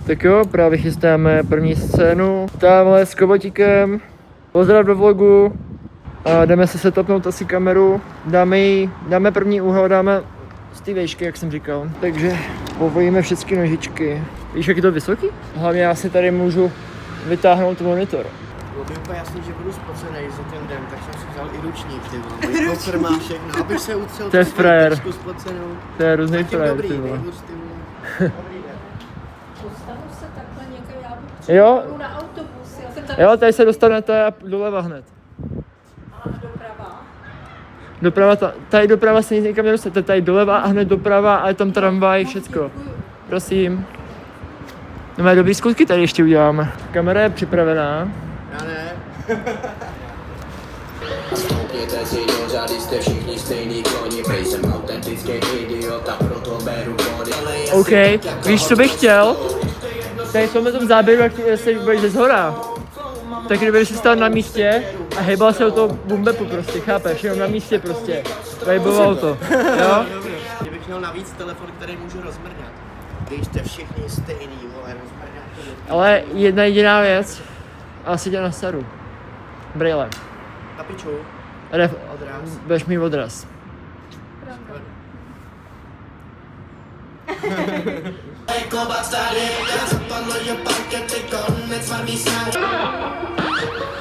Tak jo, právě chystáme první scénu. Tamhle s Kobotíkem. Pozdrav do vlogu. A jdeme se setupnout asi kameru. Dáme první úhel, dáme z té výšky, jak jsem říkal. Takže povojíme všechny nožičky. Víš, jak je to vysoký? Hlavně já si tady můžu vytáhnout monitor. Bylo mi úplně jasný, že budu spocenej za ten den, tak jsem si vzal i ručník, ty vole. Můj kofr má všechno, abych se utřel To je frajer. spocenou. To je různý frajer, dobrý, ty vole. nejhůř, ty vole. Dobrý den. Dostanu se takhle někam, já bych třeba Jo. na autobus. Já jsem tady Jo, tady se dostanete a doleva hned. a doprava. Doprava, tady doprava se nic nikam nedostanete, tady doleva a hned doprava a je tam tramvaj, všecko. Prosím. No má dobrý skutky tady ještě uděláme. Kamera je připravená. Já ne. Stoupněte si do řady, jste všichni stejný koni, prej jsem autentický idiot a proto beru body. OK, víš, co bych chtěl? Tady jsme v tom záběru, jak se budeš ze zhora. Tak kdyby si stál na místě a hejbal se o toho bumbepu prostě, chápeš? Jenom na místě prostě. Vajboval to, jo? Kdybych měl navíc telefon, který můžu rozmrňat. Když jste všichni stejný, vole, rozmrňat. Ale jedna jediná věc. Asi tě nastaru. Brýle. Na piču. Odraz. Budeš mít odraz.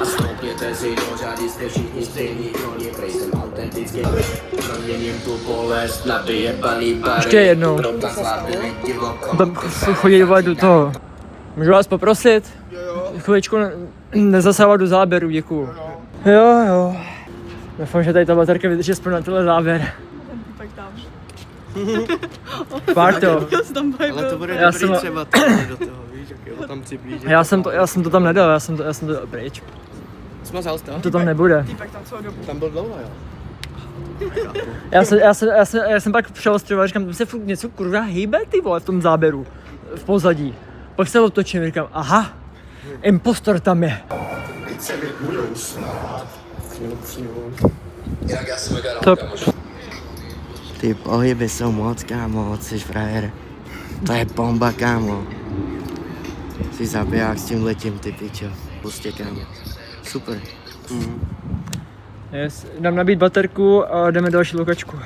Stoupněte si do řady, jste všichni stejný koni, prej jsem autentický. Proměním tu bolest na vyjebaný bary. Ještě jednou. Tam chodí do toho. Můžu vás poprosit? Chviličku nezasávat do záběru, děkuju. Jo. Doufám, že tady ta baterka vydrží aspoň na tenhle záběr. Tak tam. Párto. Ale to bude Já dobrý jsem- třeba tohle do toho, víš, jak ho tam přiblížit. Já jsem to tam nedal, já jsem to dal pryč. Smazal jsi to? To tam nebude. Tam byl dlouho, jo? Já jsem pak přeostřoval, říkám, se furt něco kurva hýbe, ty vole, v tom záběru. V pozadí. Pak se otočím, říkám, aha, impostor tam je. Top. Ty pohyby jsou moc, kámo, jsi frajer. To je bomba, kámo. Jsi zabiják s tím letím, ty pičo. Pustě, kámo. Super. Yes. Dám nabít baterku a jdeme další lokačku.